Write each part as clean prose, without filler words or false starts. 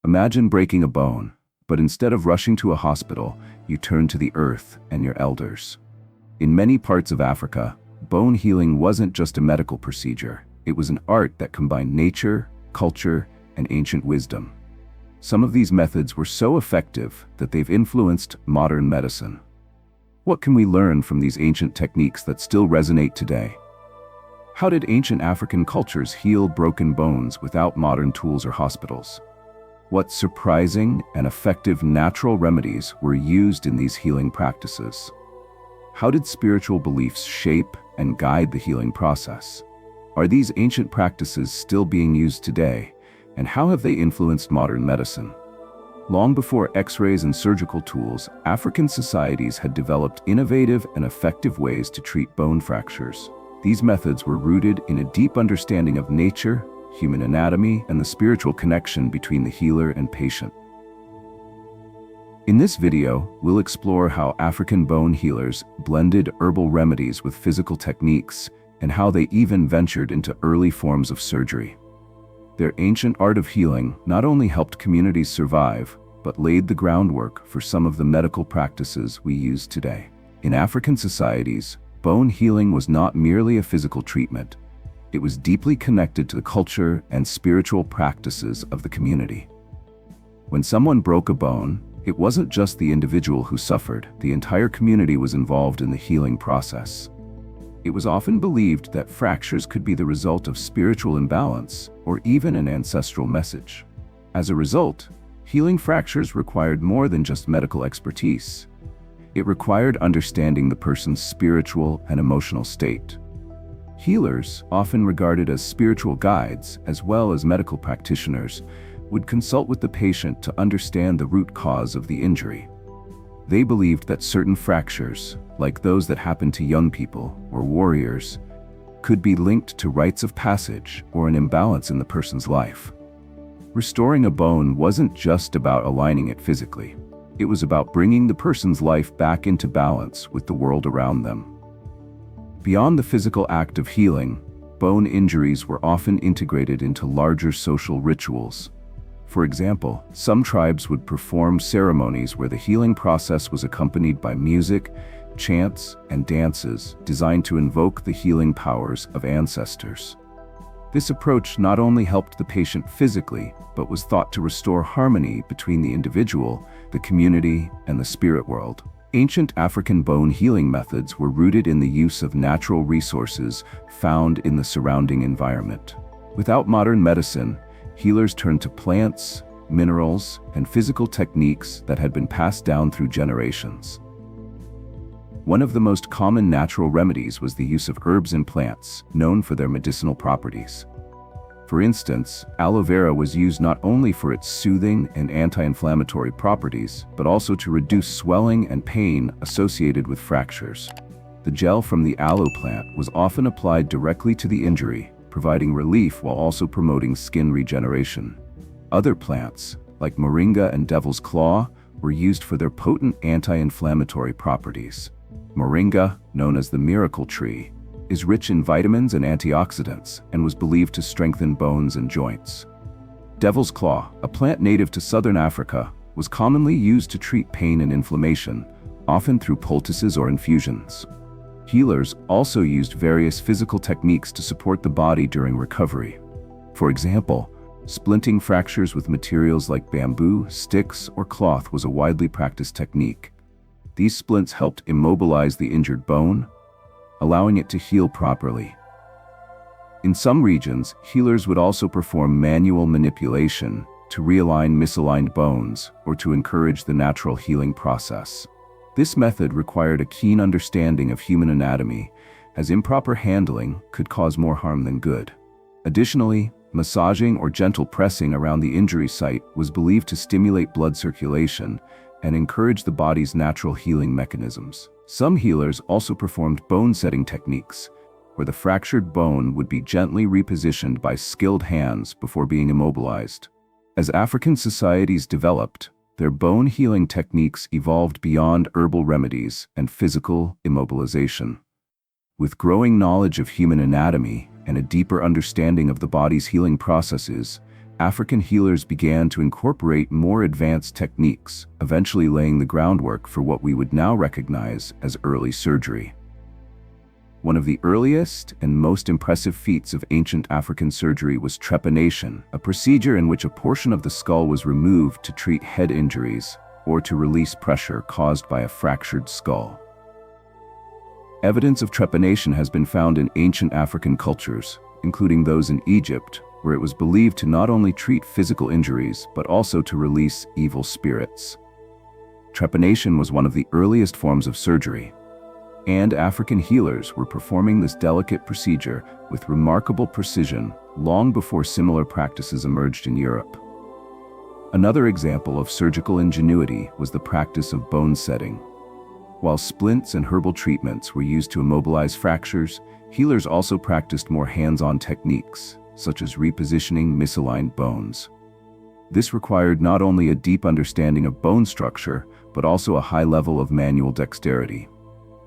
Imagine breaking a bone, but instead of rushing to a hospital, you turn to the earth and your elders. In many parts of Africa, bone healing wasn't just a medical procedure, it was an art that combined nature, culture, and ancient wisdom. Some of these methods were so effective that they've influenced modern medicine. What can we learn from these ancient techniques that still resonate today? How did ancient African cultures heal broken bones without modern tools or hospitals? What surprising and effective natural remedies were used in these healing practices? How did spiritual beliefs shape and guide the healing process? Are these ancient practices still being used today, and how have they influenced modern medicine? Long before X-rays and surgical tools, African societies had developed innovative and effective ways to treat bone fractures. These methods were rooted in a deep understanding of nature, human anatomy, and the spiritual connection between the healer and patient. In this video, we'll explore how African bone healers blended herbal remedies with physical techniques and how they even ventured into early forms of surgery. Their ancient art of healing not only helped communities survive, but laid the groundwork for some of the medical practices we use today. In African societies, bone healing was not merely a physical treatment. It was deeply connected to the culture and spiritual practices of the community. When someone broke a bone, it wasn't just the individual who suffered, the entire community was involved in the healing process. It was often believed that fractures could be the result of spiritual imbalance or even an ancestral message. As a result, healing fractures required more than just medical expertise. It required understanding the person's spiritual and emotional state. Healers, often regarded as spiritual guides as well as medical practitioners, would consult with the patient to understand the root cause of the injury. They believed that certain fractures, like those that happened to young people or warriors, could be linked to rites of passage or an imbalance in the person's life. Restoring a bone wasn't just about aligning it physically. It was about bringing the person's life back into balance with the world around them. Beyond the physical act of healing, bone injuries were often integrated into larger social rituals. For example, some tribes would perform ceremonies where the healing process was accompanied by music, chants, and dances designed to invoke the healing powers of ancestors. This approach not only helped the patient physically, but was thought to restore harmony between the individual, the community, and the spirit world. Ancient African bone healing methods were rooted in the use of natural resources found in the surrounding environment. Without modern medicine, healers turned to plants, minerals, and physical techniques that had been passed down through generations. One of the most common natural remedies was the use of herbs and plants, known for their medicinal properties. For instance, aloe vera was used not only for its soothing and anti-inflammatory properties, but also to reduce swelling and pain associated with fractures. The gel from the aloe plant was often applied directly to the injury, providing relief while also promoting skin regeneration. Other plants, like moringa and devil's claw, were used for their potent anti-inflammatory properties. Moringa, known as the miracle tree, is rich in vitamins and antioxidants and was believed to strengthen bones and joints. Devil's claw, a plant native to southern Africa, was commonly used to treat pain and inflammation, often through poultices or infusions. Healers also used various physical techniques to support the body during recovery. For example, splinting fractures with materials like bamboo, sticks, or cloth was a widely practiced technique. These splints helped immobilize the injured bone, allowing it to heal properly. In some regions, healers would also perform manual manipulation to realign misaligned bones or to encourage the natural healing process. This method required a keen understanding of human anatomy, as improper handling could cause more harm than good. Additionally, massaging or gentle pressing around the injury site was believed to stimulate blood circulation and encourage the body's natural healing mechanisms. Some healers also performed bone-setting techniques, where the fractured bone would be gently repositioned by skilled hands before being immobilized. As African societies developed, their bone healing techniques evolved beyond herbal remedies and physical immobilization. With growing knowledge of human anatomy and a deeper understanding of the body's healing processes, African healers began to incorporate more advanced techniques, eventually laying the groundwork for what we would now recognize as early surgery. One of the earliest and most impressive feats of ancient African surgery was trepanation, a procedure in which a portion of the skull was removed to treat head injuries or to release pressure caused by a fractured skull. Evidence of trepanation has been found in ancient African cultures, including those in Egypt, where it was believed to not only treat physical injuries but also to release evil spirits. Trepanation was one of the earliest forms of surgery, and African healers were performing this delicate procedure with remarkable precision long before similar practices emerged in Europe. Another example of surgical ingenuity was the practice of bone setting. While splints and herbal treatments were used to immobilize fractures, healers also practiced more hands-on techniques, such as repositioning misaligned bones. This required not only a deep understanding of bone structure, but also a high level of manual dexterity.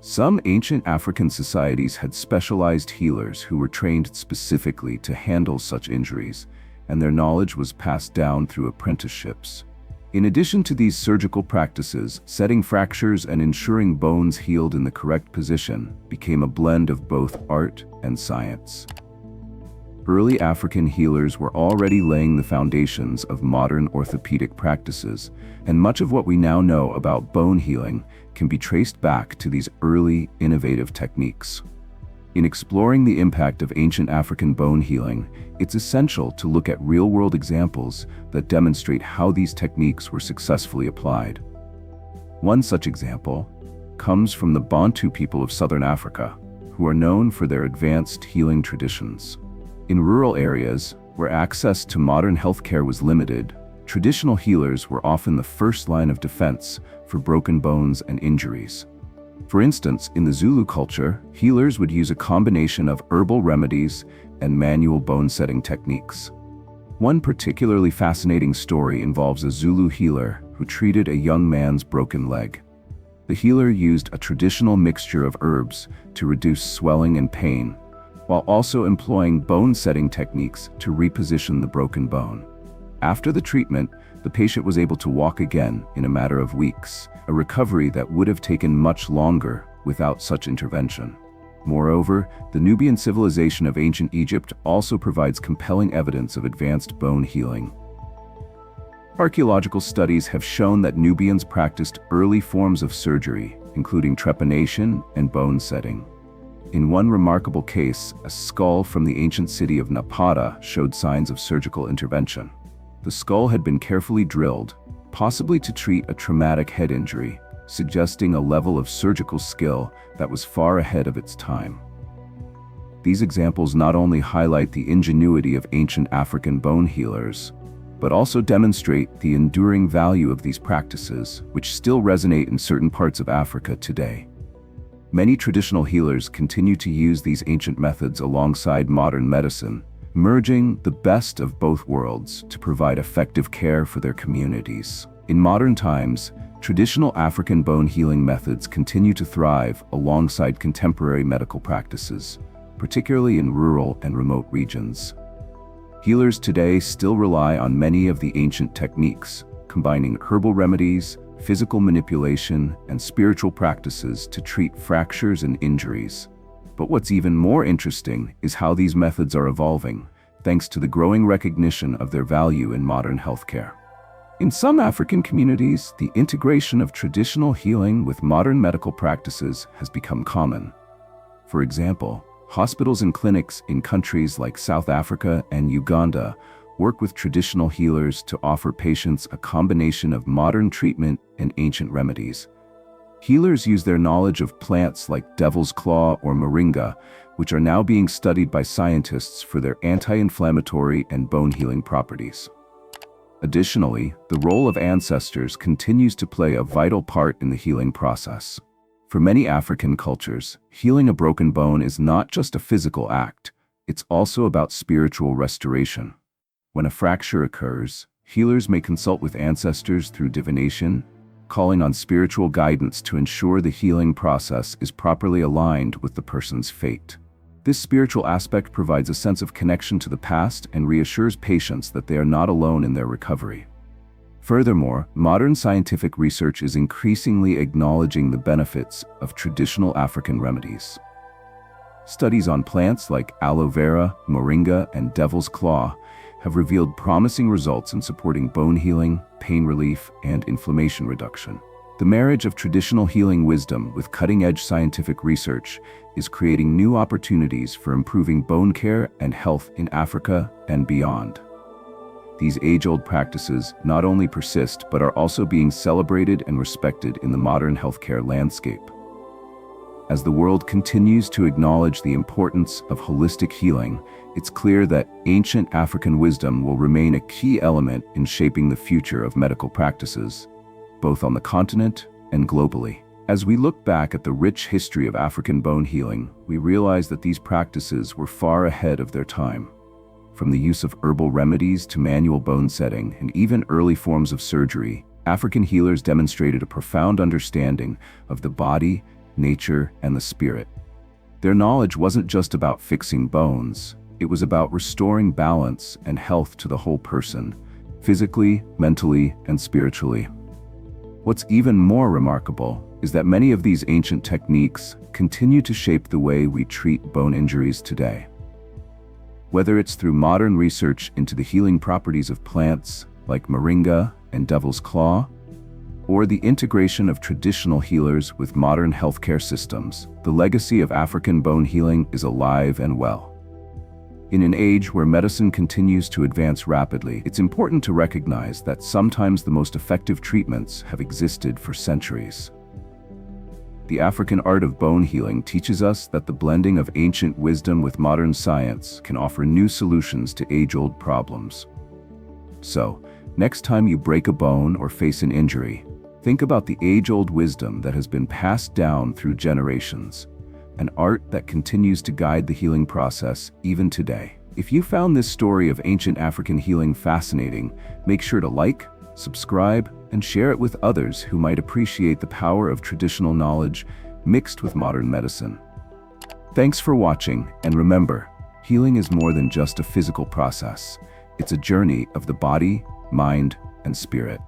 Some ancient African societies had specialized healers who were trained specifically to handle such injuries, and their knowledge was passed down through apprenticeships. In addition to these surgical practices, setting fractures and ensuring bones healed in the correct position became a blend of both art and science. Early African healers were already laying the foundations of modern orthopedic practices, and much of what we now know about bone healing can be traced back to these early, innovative techniques. In exploring the impact of ancient African bone healing, it's essential to look at real-world examples that demonstrate how these techniques were successfully applied. One such example comes from the Bantu people of southern Africa, who are known for their advanced healing traditions. In rural areas, where access to modern healthcare was limited, traditional healers were often the first line of defense for broken bones and injuries. For instance, in the Zulu culture, healers would use a combination of herbal remedies and manual bone-setting techniques. One particularly fascinating story involves a Zulu healer who treated a young man's broken leg. The healer used a traditional mixture of herbs to reduce swelling and pain, while also employing bone-setting techniques to reposition the broken bone. After the treatment, the patient was able to walk again in a matter of weeks, a recovery that would have taken much longer without such intervention. Moreover, the Nubian civilization of ancient Egypt also provides compelling evidence of advanced bone healing. Archaeological studies have shown that Nubians practiced early forms of surgery, including trepanation and bone setting. In one remarkable case, a skull from the ancient city of Napata showed signs of surgical intervention. The skull had been carefully drilled, possibly to treat a traumatic head injury, suggesting a level of surgical skill that was far ahead of its time. These examples not only highlight the ingenuity of ancient African bone healers, but also demonstrate the enduring value of these practices, which still resonate in certain parts of Africa today. Many traditional healers continue to use these ancient methods alongside modern medicine, merging the best of both worlds to provide effective care for their communities. In modern times, traditional African bone healing methods continue to thrive alongside contemporary medical practices, particularly in rural and remote regions. Healers today still rely on many of the ancient techniques, combining herbal remedies, physical manipulation, and spiritual practices to treat fractures and injuries. But what's even more interesting is how these methods are evolving, thanks to the growing recognition of their value in modern healthcare. In some African communities, the integration of traditional healing with modern medical practices has become common. For example, hospitals and clinics in countries like South Africa and Uganda work with traditional healers to offer patients a combination of modern treatment and ancient remedies. Healers use their knowledge of plants like devil's claw or moringa, which are now being studied by scientists for their anti-inflammatory and bone-healing properties. Additionally, the role of ancestors continues to play a vital part in the healing process. For many African cultures, healing a broken bone is not just a physical act, it's also about spiritual restoration. When a fracture occurs, healers may consult with ancestors through divination, calling on spiritual guidance to ensure the healing process is properly aligned with the person's fate. This spiritual aspect provides a sense of connection to the past and reassures patients that they are not alone in their recovery. Furthermore, modern scientific research is increasingly acknowledging the benefits of traditional African remedies. Studies on plants like aloe vera, moringa, and devil's claw have revealed promising results in supporting bone healing, pain relief, and inflammation reduction. The marriage of traditional healing wisdom with cutting-edge scientific research is creating new opportunities for improving bone care and health in Africa and beyond. These age-old practices not only persist but are also being celebrated and respected in the modern healthcare landscape. As the world continues to acknowledge the importance of holistic healing, it's clear that ancient African wisdom will remain a key element in shaping the future of medical practices, both on the continent and globally. As we look back at the rich history of African bone healing, we realize that these practices were far ahead of their time. From the use of herbal remedies to manual bone setting and even early forms of surgery, African healers demonstrated a profound understanding of the body, nature, and the spirit. Their knowledge wasn't just about fixing bones, it was about restoring balance and health to the whole person, physically, mentally, and spiritually. What's even more remarkable is that many of these ancient techniques continue to shape the way we treat bone injuries today. Whether it's through modern research into the healing properties of plants like moringa and devil's claw, or the integration of traditional healers with modern healthcare systems, the legacy of African bone healing is alive and well. In an age where medicine continues to advance rapidly, it's important to recognize that sometimes the most effective treatments have existed for centuries. The African art of bone healing teaches us that the blending of ancient wisdom with modern science can offer new solutions to age-old problems. So, next time you break a bone or face an injury, think about the age-old wisdom that has been passed down through generations, an art that continues to guide the healing process even today. If you found this story of ancient African healing fascinating, make sure to like, subscribe, and share it with others who might appreciate the power of traditional knowledge mixed with modern medicine. Thanks for watching, and remember, healing is more than just a physical process. It's a journey of the body, mind, and spirit.